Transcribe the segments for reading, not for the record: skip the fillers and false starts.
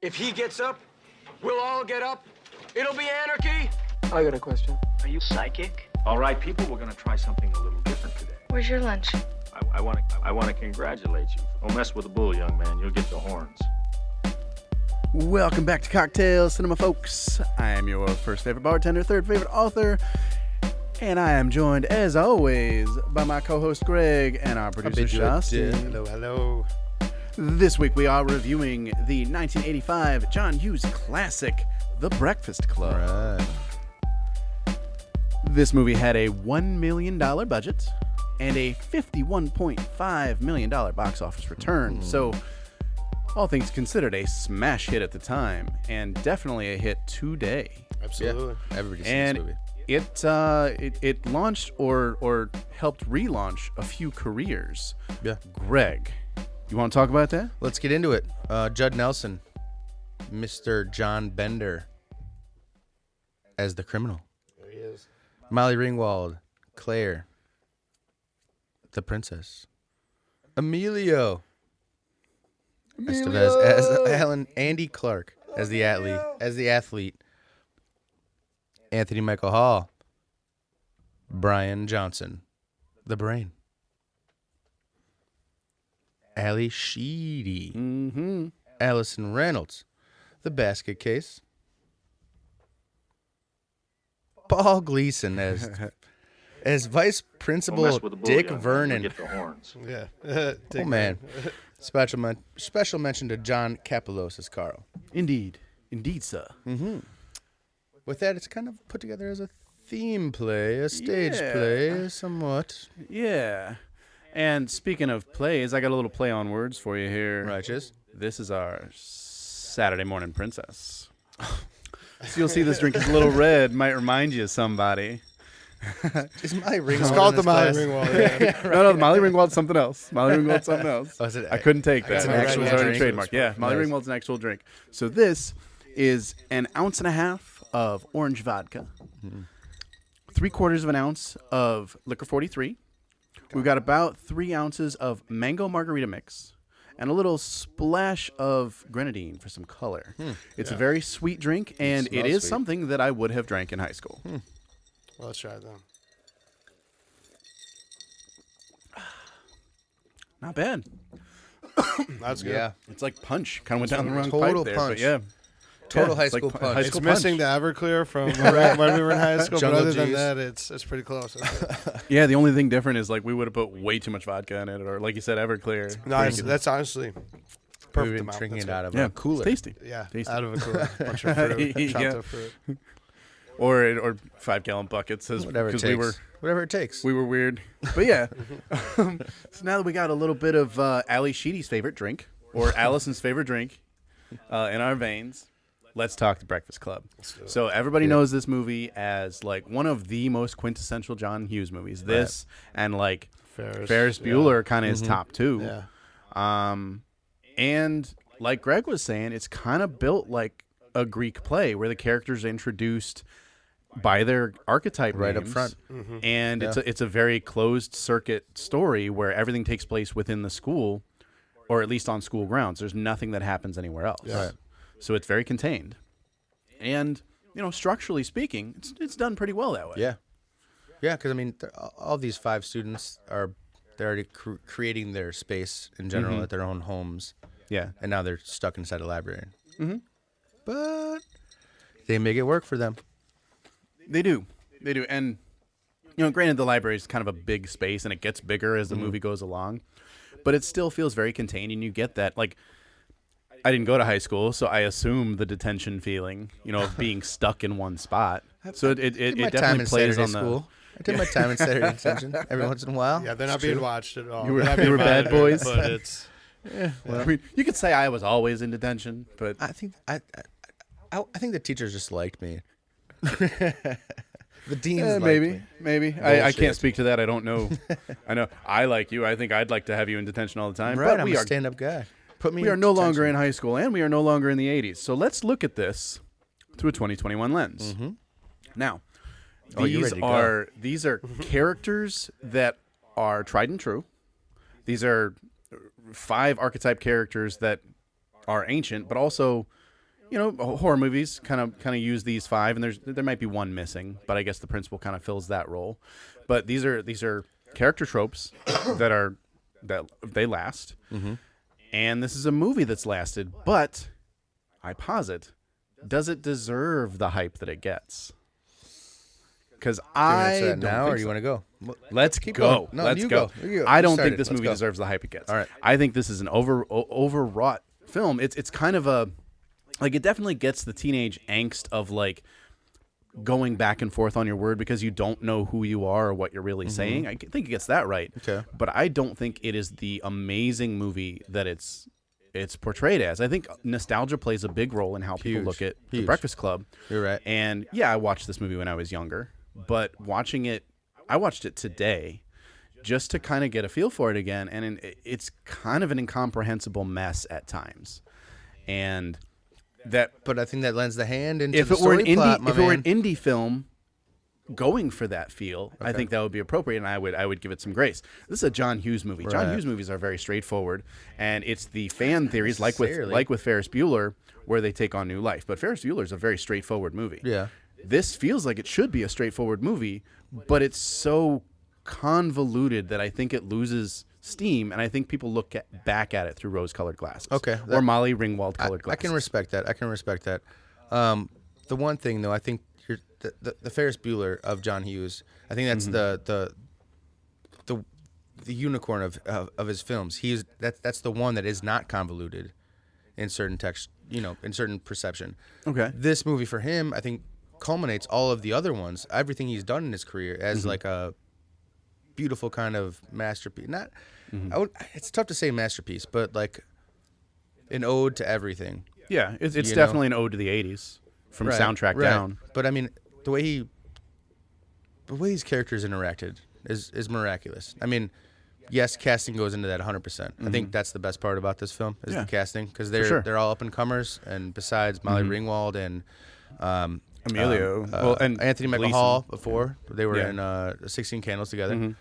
If he gets up, we'll all get up. It'll be anarchy. I got a question. Are you psychic? All right, people, we're going to try something a little different today. Where's your lunch? I want to congratulate you. Don't mess with the bull, young man. You'll get the horns. Welcome back to Cocktail Cinema, folks. I am your first favorite bartender, third favorite author, and I am joined, as always, by my co-host Greg and our producer Shasti. Hello, hello. This week we are reviewing the 1985 John Hughes Classic, The Breakfast Club. Right. This movie had a $1 million budget and a $51.5 million box office return. So, all things considered, a smash hit at the time, and definitely a hit today. Absolutely. Yeah, everybody's seen And this movie. it launched or helped relaunch a few careers. Yeah. Greg, you want to talk about that? Let's get into it. Judd Nelson, Mr. John Bender as the criminal. There he is. Molly Ringwald, Claire, the princess. Emilio. Estevez as Alan. Andy Clark as the athlete. Anthony Michael Hall. Brian Johnson, the brain. Ali Sheedy. Mm-hmm. Allison Reynolds, the basket case. Paul Gleason as Vice Don't Principal mess with the bull, Dick young man. Vernon. You'll get the horns. Yeah. Oh man! Special mention to John Kapelos as Carl. Indeed, sir. With that, it's kind of put together as a theme play, a stage Yeah. play, somewhat. Yeah. And speaking of plays, I got a little play on words for you here. Righteous. This is our Saturday morning princess. So you'll see this drink is a little red. Might remind you of somebody. Is Molly Ringwald It's called in the this Molly class? Ringwald. Yeah. No, Molly Ringwald's something else. Molly Ringwald's something else. Oh, is it- I couldn't take that. It's an It actual was already drink? trademarked. Yeah, Molly Nice. Ringwald's an actual drink. So this is an ounce and a half of orange vodka, 3/4 of an ounce of liquor 43. We've got about 3 ounces of mango margarita mix and a little splash of grenadine for some color. It's a very sweet drink, and it smells is sweet. something that I would have drank in high school. Well, let's try it then. Not bad. That's good. Yeah. It's like punch. Kind of went down the wrong Total pipe there, punch. but yeah. Total Yeah, high it's like school punch. high It's school missing punch. the Everclear from when we were in high school, but Jungle other than juice. that, it's pretty close. Yeah, the only thing different is like we would have put way too much vodka in it, or like you said, Everclear. No, that's honestly We've perfect been amount. drinking That's it out of Yeah, a cooler. It's tasty. Yeah, Tasty. out of a cooler. Bunch of fruit, chopped Yeah. up fruit. Or 5-gallon buckets, Whatever it 'cause takes. Whatever it takes. we were weird. But yeah, so now that we got a little bit of Ali Sheedy's favorite drink, or Allison's favorite drink, in our veins, let's talk The Breakfast Club. So everybody knows this movie as like one of the most quintessential John Hughes movies. This and like Ferris Bueller kind of is top two. Yeah. And like Greg was saying, it's kind of built like a Greek play where the characters are introduced by their archetype Right up names. front. And it's a very closed circuit story where everything takes place within the school, or at least on school grounds. There's nothing that happens anywhere else. Yeah. Right. So it's very contained. And, structurally speaking, it's done pretty well that way. Yeah. Yeah, because, I mean, all these 5 students they're already creating their space in general at their own homes. Yeah. And now they're stuck inside a library. But they make it work for them. They do. And, granted, the library is kind of a big space, and it gets bigger as the movie goes along. But it still feels very contained, and you get that. Like, I didn't go to high school, so I assume the detention feeling, of being stuck in one spot. So it My time definitely in plays Saturday on the... school. I did my time in Saturday detention every once in a while. Yeah, they're not being watched at all. You were- They're not you being were bad monitored, boys? but it's I mean, you could say I was always in detention, but I think I think the teachers just liked me. The deans liked me. maybe. I Bullshit. can't speak to that. I don't know. I know I like you. I think I'd like to have you in detention all the time. Right, but I'm we a are stand-up guy. Put me. we are no longer in high school, and we are no longer in the 80s. So let's look at this through a 2021 lens. Now, Oh, you're these ready to go. these are characters that are tried and true. These are 5 archetype characters that are ancient, but also horror movies kind of use these 5, and there might be one missing, but I guess the principal kind of fills that role. But these are character tropes that they last, and this is a movie that's lasted. But I posit, does it deserve the hype that it gets? Because I answer that don't now, think or you so. want to go? Let's Keep go. going. No, Let's you go. go. You go. I You don't started. think this Let's movie go. deserves the hype it gets. All right. I think this is an overwrought film. It's kind of a it definitely gets the teenage angst of like going back and forth on your word because you don't know who you are or what you're really saying. I think it gets that right. Okay. But I don't think it is the amazing movie that it's portrayed as. I think nostalgia plays a big role in how people Huge. look at The Huge. Breakfast Club. You're right. And yeah, I watched this movie when I was younger, but I watched it today just to kind of get a feel for it again, and it's kind of an incomprehensible mess at times. And But I think that lends the hand into if the it were an story plot, indie, my if it were an man. indie film going for that feel, I think that would be appropriate, and I would give it some grace. This is a John Hughes movie. John Right. Hughes movies are very straightforward, and it's the fan theories like Necessarily. with Ferris Bueller where they take on new life. But Ferris Bueller is a very straightforward movie. Yeah. This feels like it should be a straightforward movie, but it's so convoluted that I think it loses steam, and I think people look back at it through rose-colored glasses. Okay, Or Molly Ringwald-colored I glasses. can respect that. The one thing though, I think the Ferris Bueller of John Hughes. I think that's the unicorn of his films. That's the one that is not convoluted in certain text, in certain perception. Okay. This movie for him, I think, culminates all of the other ones, everything he's done in his career as like a beautiful kind of masterpiece. Not, it's tough to say masterpiece, but like an ode to everything. Yeah, it's You know? definitely an ode to the 80s from soundtrack down. But I mean, the way these characters interacted is miraculous. I mean, yes, casting goes into that 100%. I think that's the best part about this film is the casting, because they're all up and comers, and besides Molly Ringwald and Emilio, and Anthony Michael Gleason. Hall before they were Yeah. in 16 Candles together.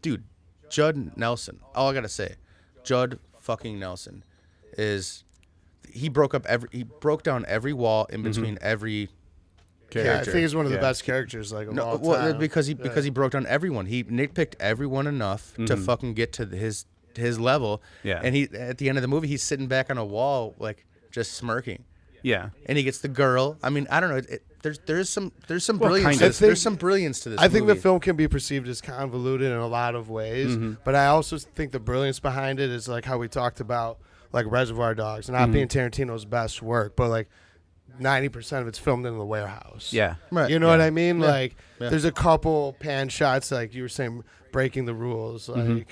Dude, Judd Nelson. All I gotta say, Judd fucking Nelson he broke down every wall in between every Yeah, I character. think he's one of the best characters of all time. because he broke down everyone. He nitpicked everyone enough to fucking get to his level. Yeah. And he at the end of the movie, he's sitting back on a wall like just smirking. Yeah. And he gets the girl. I mean, I don't know. There's some Well, brilliance. kind To of. this. There's some brilliance to this. I think the movie. film can be perceived as convoluted in a lot of ways, but I also think the brilliance behind it is like how we talked about like Reservoir Dogs, not being Tarantino's best work, but like 90% of it's filmed in the warehouse. Yeah. Right. You know what I mean? Yeah. Like, Yeah. there's a couple pan shots, like you were saying, breaking the rules. Like,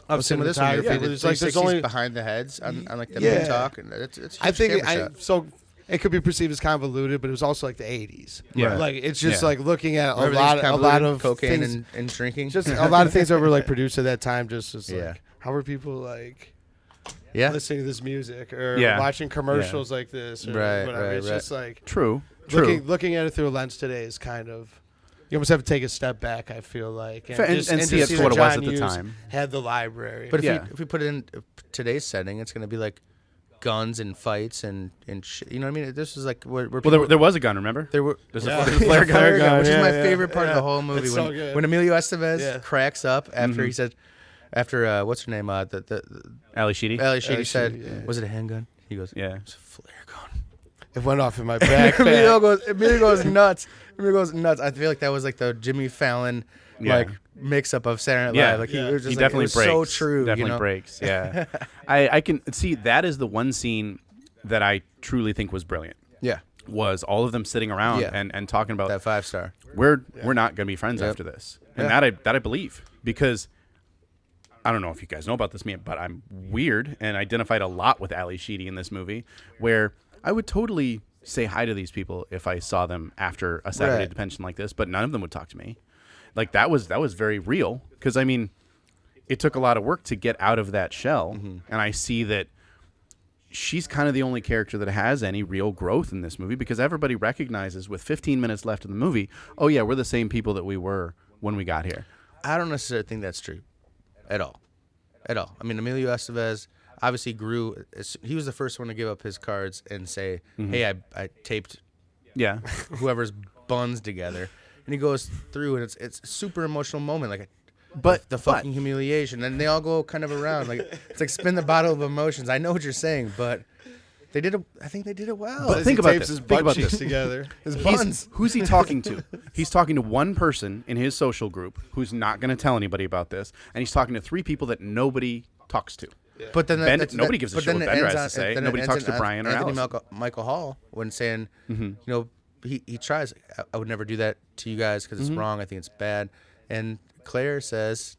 Of some of this one, cinematography, but it's like there's only behind the heads on like the Yeah. big talk, and it's a I huge think camera shot. so. It could be perceived as convoluted, but it was also like the 80s. Yeah. Like it's just Yeah. like looking at a Everything's lot convoluted, of cocaine things, and drinking. just a lot of things that were like produced at that time. Just as Yeah. like how were people like yeah. listening to this music or Yeah. watching commercials like this or Right, whatever. right, It's right. just like True. looking at it through a lens today is kind of. You almost have to take a step back, I feel like, And just- see to it for that what it was John at the Hughes time. Had the library, But Yeah. if we put it in today's setting, it's going to be like guns and fights and shit. You know what I mean? This is like where Well, people, there was a gun, remember? there were There's Yeah. a flare gun. flare gun, which is yeah, my yeah, favorite part of the yeah. whole movie. It's so good. When Emilio Estevez Yeah. cracks up after he said, after what's her name? The Ali Sheedy. Ali Sheedy Ali said, Sheedy, yeah. was it a handgun? He goes, Yeah. it's a flare gun. it went off in my back. Emilio goes nuts. Emilio goes nuts. I feel like that was like the Jimmy Fallon Yeah. like mix up of Saturday Night Yeah. Live. Like Yeah. he was just He like, definitely it was breaks. so true. Definitely you know? breaks. Yeah. I can see that is the one scene that I truly think was brilliant. Yeah, Was all of them sitting around Yeah. and talking about that 5-star. we're not going to be friends Yep. after this, and Yeah. that I believe, because I don't know if you guys know about this, but I'm weird and identified a lot with Ali Sheedy in this movie, where I would totally say hi to these people if I saw them after a Saturday Right. detention like this, but none of them would talk to me. Like that was very real, because I mean, it took a lot of work to get out of that shell, and I see that she's kind of the only character that has any real growth in this movie, because everybody recognizes with 15 minutes left in the movie, oh yeah, we're the same people that we were when we got here. I don't necessarily think that's true, at all. I mean, Emilio Estevez, obviously grew. He was the first one to give up his cards and say, "Hey, I taped Yeah. whoever's buns together," and he goes through, and it's a super emotional moment, like. But The fucking humiliation, and they all go kind of around, like it's like spin the bottle of emotions. I know what you're saying, but they did it. I think they did it well. But think about tapes this. his Think butt about cheeks this. together. His buns. Who's he talking to? He's talking to one person in his social group who's not going to tell anybody about this, and he's talking to 3 people that nobody talks to. But then Nobody gives a shit what Bender has to say. Nobody talks to Brian or Anthony Allison. Michael Hall when saying, you know, he tries. I would never do that to you guys because it's wrong. I think it's bad. And Claire says,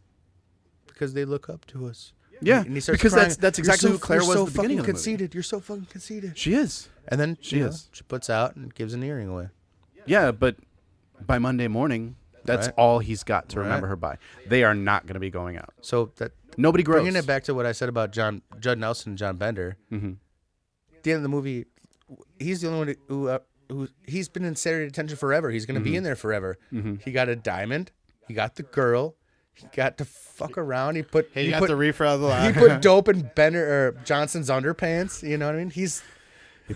because they look up to us. Yeah, and he starts because crying. that's exactly who Claire was so at the beginning of the movie. conceited. You're so fucking conceited. She is. And then She is. she puts out and gives an earring away. Yeah, but by Monday morning, that's Right. all he's got to Right. remember her by. They are not going to be going out. So that Nobody grows. bringing it back to what I said about Judd Nelson and John Bender. At the end of the movie, he's the only one who he's been in Saturday detention forever. He's going to be in there forever. He got a diamond. He got the girl. He got to fuck around. He put the reefer out of the he line. put dope in Bender or Johnson's underpants. You know what I mean? He's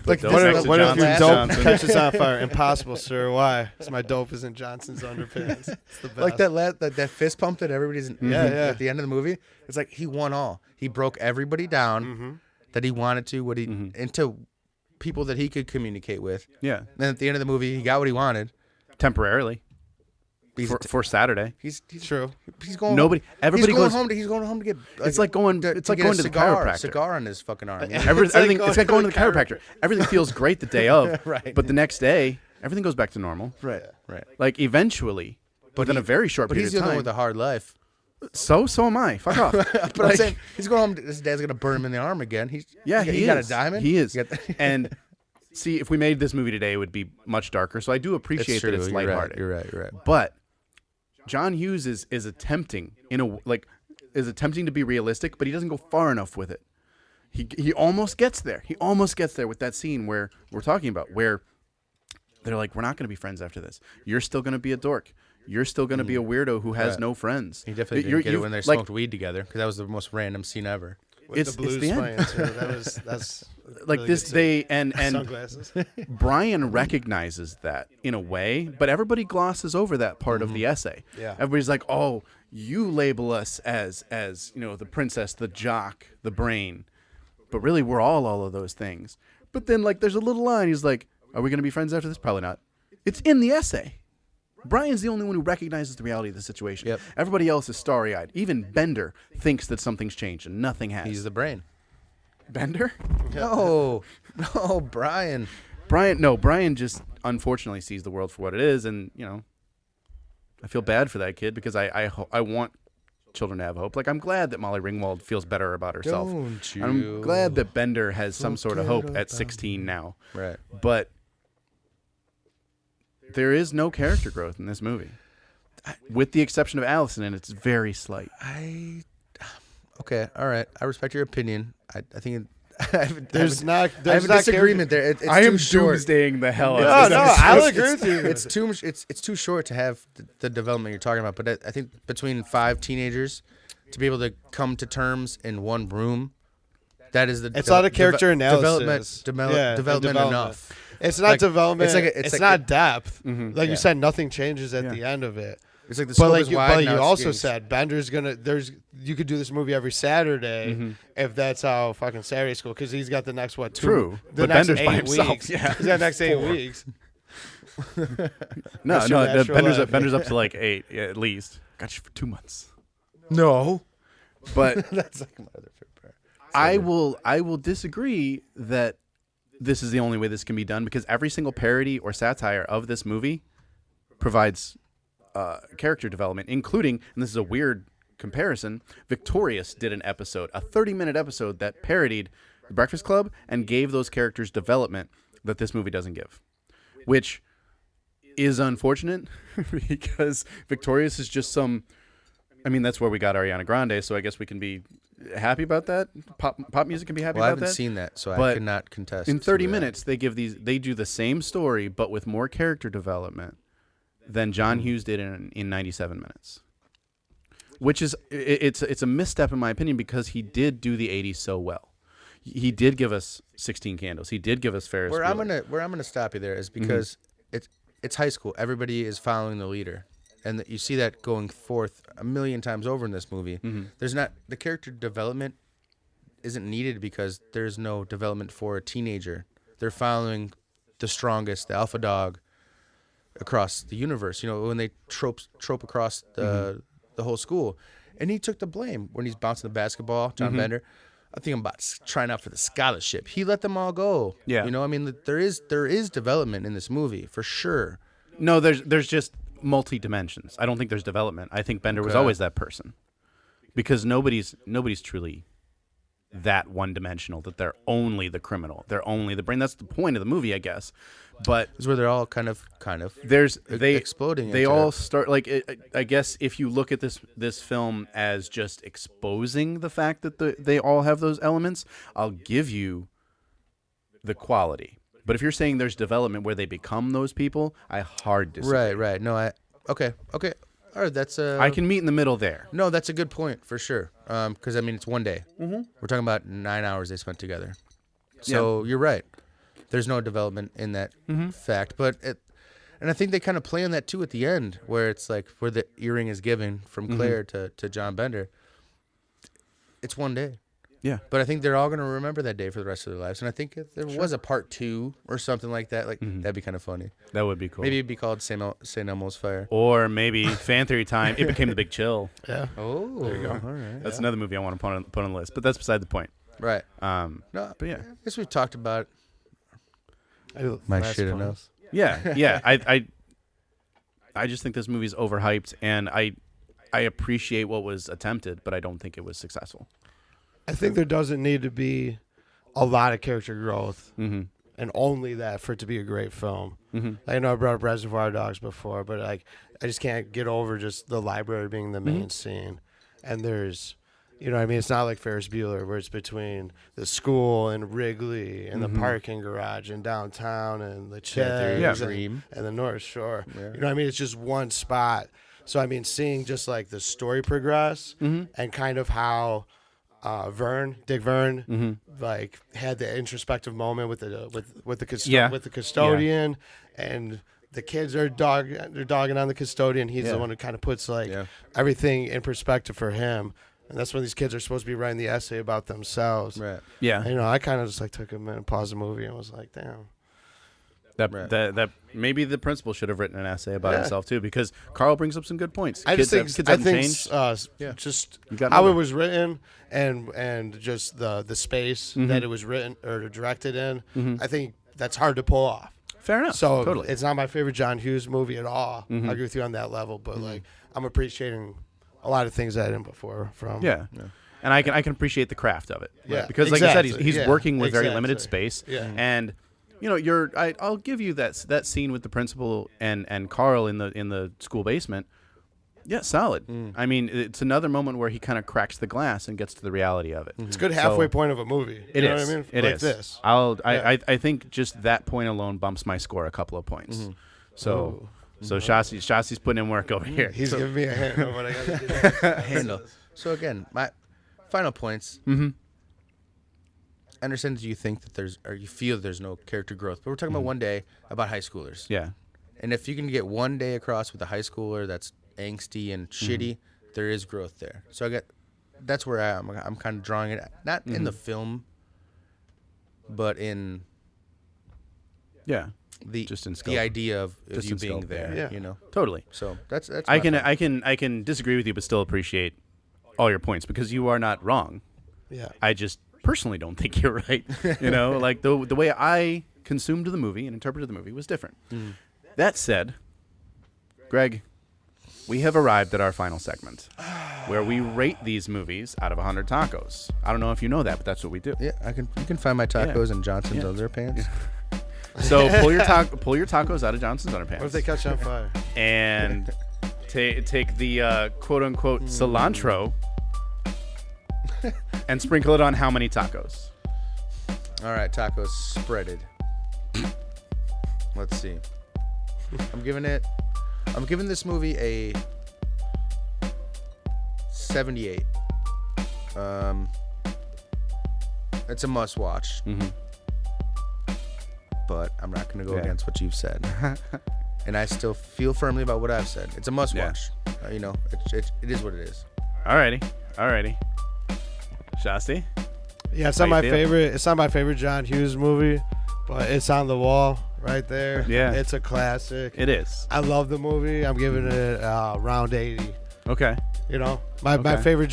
like dope this next is to What if your Johnson. dope Johnson. catches on fire? Impossible, sir. Why? Because my dope is in Johnson's underpants. It's the best. like that fist pump that everybody's Yeah. at the end of the movie. It's like he won all. He broke everybody down that he wanted to. Into people that he could communicate with. Yeah, Then at the end of the movie, he got what he wanted. temporarily for Saturday. He's True. He's going. Everybody he's going goes home. He's going home to get. It's like going to get the chiropractor. Cigar on his fucking arm. Yeah. Everything. It's like going to the chiropractor. Everything feels great the day of, Right. but the next day, everything goes back to normal. Right. Like eventually, but in a very short But period he's of the one time. with a hard life. So am I. Fuck off. But I'm saying he's going home. His dad's gonna burn him in the arm again. He got a diamond. He is. He got- And see, if we made this movie today, it would be much darker. So I do appreciate that it's You're lighthearted. You're right. But John Hughes is attempting to be realistic, but he doesn't go far enough with it. He almost gets there. He almost gets there with that scene where we're talking about, where they're like, we're not going to be friends after this. You're still going to be a dork. You're still going to be a weirdo who has no friends. He definitely didn't get it when they smoked weed together because that was the most random scene ever. With the blues the end. playing too. That's Like really this, good they and sunglasses. Brian recognizes that in a way, but everybody glosses over that part of the essay. Yeah. Everybody's like, "Oh, you label us as the princess, the jock, the brain," but really we're all of those things. But then there's a little line. He's like, "Are we going to be friends after this? Probably not." It's in the essay. Brian's the only one who recognizes the reality of the situation. Yep. Everybody else is starry-eyed. Even Bender thinks that something's changed and nothing has. He's the brain. Bender? No, Brian. Brian just unfortunately sees the world for what it is, and I feel bad for that kid because I want children to have hope. Like, I'm glad that Molly Ringwald feels better about herself. Don't you? I'm glad that Bender has some sort of hope at 16 now. Right. But there is no character growth in this movie, with the exception of Allison, and it's very slight. Okay, all right. I respect your opinion. I think There's I have a not disagreement there. It's I am too short. doomsdaying the hell No, out of no, this. I'll agree with you. It's too much. It's too short to have the development you're talking about. But I think between 5 teenagers to be able to come to terms in one room, that is the. It's not a character analysis. Development enough. It's not development. It's not depth. Mm-hmm. Like you Yeah. said, nothing changes at the end of it. It's like the But scope like is you, wide. but now you it's also getting- said Bender's gonna. You could do this movie every Saturday if that's how fucking Saturday school, because he's got the next True, the but next Bender's 8 by himself. weeks. Yeah. He's got the next 8 weeks. No, That's your natural Bender's life. Bender's up to like 8 at least. Got you for 2 months. No. But That's like my other favorite part. I will disagree that this is the only way this can be done, because every single parody or satire of this movie provides character development, including, and this is a weird comparison, Victorious did an episode, a 30-minute episode that parodied The Breakfast Club and gave those characters development that this movie doesn't give, which is unfortunate because Victorious is just that's where we got Ariana Grande, so I guess we can be happy about that. Pop music can be happy Well, I about haven't that. seen that, so I But cannot contest. In to 30 that. minutes, they do the same story, but with more character development than John Hughes did in 97 minutes. Which is it's a misstep in my opinion, because he did do the 80s so well. he did give us 16 Candles. He did give us Ferris Where Bueller. I'm gonna stop you there is because it's high school. Everybody is following the leader, and you see that going forth a million times over in this movie. There's not the character development isn't needed because there's no development for a teenager. They're following the strongest, the alpha dog, across the universe. You know, when they trope across the whole school, and he took the blame when he's bouncing the basketball. John Bender. I think I'm about trying out for the scholarship. He let them all go. Yeah. You know, I mean, there is development in this movie for sure. No, there's just multi dimensions. I don't think there's development. I think Bender was always that person, because nobody's truly that one dimensional. That they're only the criminal. They're only the brain. That's the point of the movie, I guess. But Is where they're all kind of they exploding. They into all start like I guess if you look at this film as just exposing the fact that they all have those elements, I'll give you the quality. But if you're saying there's development where they become those people, I hard disagree. Right. No, okay. All right, that's I can meet in the middle there. No, that's a good point for sure. Because I mean, it's one day. We're talking about 9 hours they spent together. So you're right. There's no development in that fact, and I think they kind of play on that too at the end, where it's like where the earring is given from Claire to John Bender. It's one day. Yeah. But I think they're all going to remember that day for the rest of their lives. And I think if there was a part 2 or something like that, that'd be kind of funny. That would be cool. Maybe it'd be called St. Elmo's Fire. Or maybe fan theory time. It became The Big Chill. Yeah. Oh, there you go. All right. That's another movie I want to put on the list, but that's beside the point. Right. No, but yeah. I guess we've talked about My shit enough. Yeah. I just think this movie's overhyped, and I appreciate what was attempted, but I don't think it was successful. I think there doesn't need to be a lot of character growth, and only that for it to be a great film. I know I brought up Reservoir Dogs before, but I just can't get over just the library being the main scene, and there's. You know what I mean? It's not like Ferris Bueller where it's between the school and Wrigley and the parking garage and downtown and the Ched's and the North Shore. Yeah. You know what I mean? It's just one spot. So, I mean, seeing just like the story progress and kind of how Dick Vern, like had the introspective moment with the custodian and the kids are dogging on the custodian. He's the one who kind of puts everything in perspective for him. And that's when these kids are supposed to be writing the essay about themselves. Right. Yeah. And, you know, I kind of just like took a minute, paused the movie, and was like, damn. That maybe the principal should have written an essay about himself too, because Carl brings up some good points. I kids just think haven't changed. Just got how another. it was written and just the space that it was written or directed in. I think that's hard to pull off. Fair enough. So totally. it's not my favorite John Hughes movie at all. I agree with you on that level, but like I'm appreciating a lot of things I didn't before from. Yeah. And I can appreciate the craft of it. Yeah, Right? Because like I said, he's yeah, working with very exactly. limited space. Yeah. And you know, I'll give you that scene with the principal and Carl in the school basement. Yeah, solid. I mean, it's another moment where he kind of cracks the glass and gets to the reality of it. It's a good halfway point of a movie. You know what I mean? It like is. This. I think just that point alone bumps my score a couple of points. So Shassi's putting in work over here. He's giving me a hint of what I got to do. Handle. So again, my final points. I understand that you think that you feel there's no character growth, but we're talking about one day about high schoolers. Yeah. And if you can get one day across with a high schooler that's angsty and shitty, there is growth there. So that's where I'm kind of drawing it, not in the film, but in just in scope. the idea of Just you in being scope, there. yeah. You know. Totally. So that's I my can disagree with you, but still appreciate all your points because you are not wrong. Yeah. I just personally don't think you're right. You know, like the way I consumed the movie and interpreted the movie was different. That said, Greg, we have arrived at our final segment where we rate these movies out of 100 tacos. I don't know if you know that, but that's what we do. Yeah, you can find my tacos in Johnson's underpants. So pull your tacos out of Johnson's underpants. What if they catch on fire? And take the quote-unquote cilantro and sprinkle it on how many tacos? All right, tacos spreaded. Let's see. I'm giving this movie a 78. It's a must watch. Mm-hmm. But I'm not going to go against what you've said. And I still feel firmly about what I've said. It's a must watch. You know, it is what it is. Alrighty. Shasti? Yeah, it's not my favorite. It's not my favorite John Hughes movie, but it's on the wall right there. Yeah. It's a classic. It is. I love the movie. I'm giving it around 80. Okay. You know, my favorite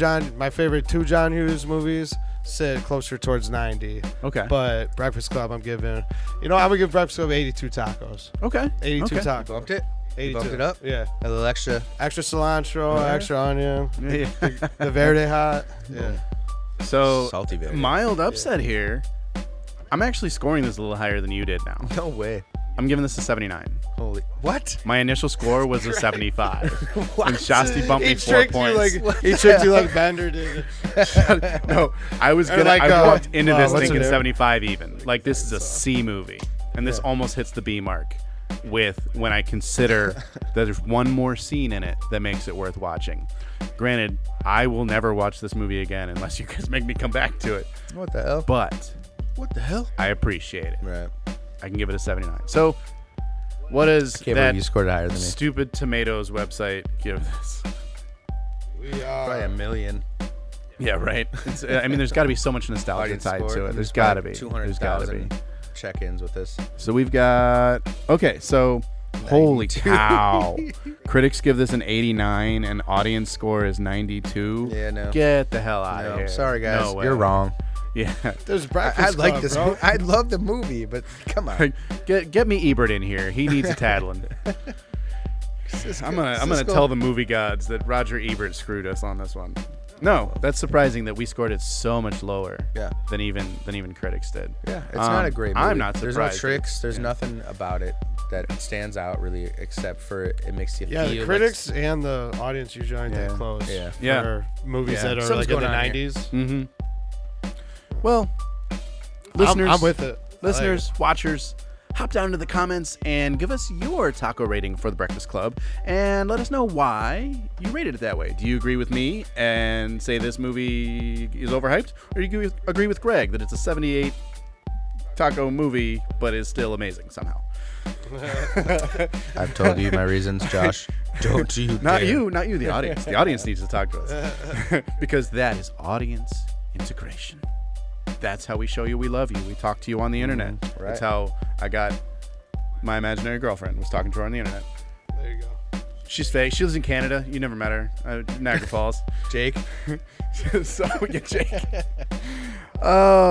two John Hughes movies sit closer towards 90. Okay. But Breakfast Club, I'm gonna give Breakfast Club 82 tacos. Okay. 82 okay. tacos. Bumped it? 82. Bumped it up? Yeah. A little extra. Extra cilantro, extra onion. Yeah. The Verde hot. Yeah. So, Salty Verde. mild upset here. I'm actually scoring this a little higher than you did now. No way. I'm giving this a 79. Holy. What? My initial score was a 75. What? And Shasti bumped me 4 points. He tricked you like Bender did. No, I was gonna. like, I walked into this what's thinking her name? 75 even. Like this is a C movie, and this almost hits the B mark. When I consider that there's one more scene in it that makes it worth watching. Granted, I will never watch this movie again unless you guys make me come back to it. What the hell? But What the hell? I appreciate it. Right. I can give it a 79. So, what does Can't that believe you scored it higher than me. stupid tomatoes website give this? Probably 1 million. Yeah, right. I mean, there's got to be so much nostalgia Audience tied score. to it. There's got to be. 200,000 check-ins with this. So we've got. Okay, so holy 92. cow! Critics give this an 89, and audience score is 92. Yeah, no. Get the hell out No, of here! sorry guys, No way. you're wrong. Yeah, There's I Breakfast like Club, this. bro. I love the movie, but come on. get me Ebert in here. He needs a tattling. I'm gonna tell the movie gods that Roger Ebert screwed us on this one. No, that's surprising that we scored it so much lower. Yeah. Than even critics did. Yeah, it's not a great movie. I'm not surprised. There's no tricks. There's nothing about it that stands out really, except for it makes you Yeah, feel the critics and the audience usually aren't that Yeah. close. Yeah. For Yeah. movies Yeah. that are Something's like in the going on 90s. Mm-hmm. Well, listeners, I'm with it. Listeners, watchers, hop down to the comments and give us your taco rating for the Breakfast Club and let us know why you rated it that way. Do you agree with me and say this movie is overhyped? Or do you agree with Greg that it's a 78 taco movie but is still amazing somehow? I've told you my reasons, Josh. Don't you Not dare. you, the audience. The audience needs to talk to us. Because that is audience integration. That's how we show you we love you. We talk to you on the internet. Right. That's how I got my imaginary girlfriend, was talking to her on the internet. There you go. She's fake. She lives in Canada. You never met her. Niagara Falls. Jake? So, yeah, Jake.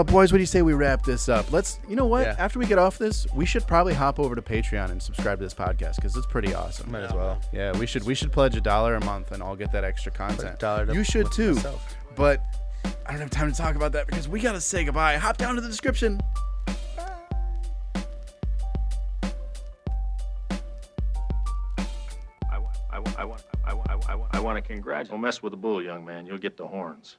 Boys, what do you say we wrap this up? You know what? Yeah. After we get off this, we should probably hop over to Patreon and subscribe to this podcast because it's pretty awesome. Might as well. Yeah, we should pledge $1 a month and I'll get that extra content. $1 to You should look too. myself. But I don't have time to talk about that because we gotta say goodbye. Hop down to the description. I want to congratulate. Don't mess with the bull, young man. You'll get the horns.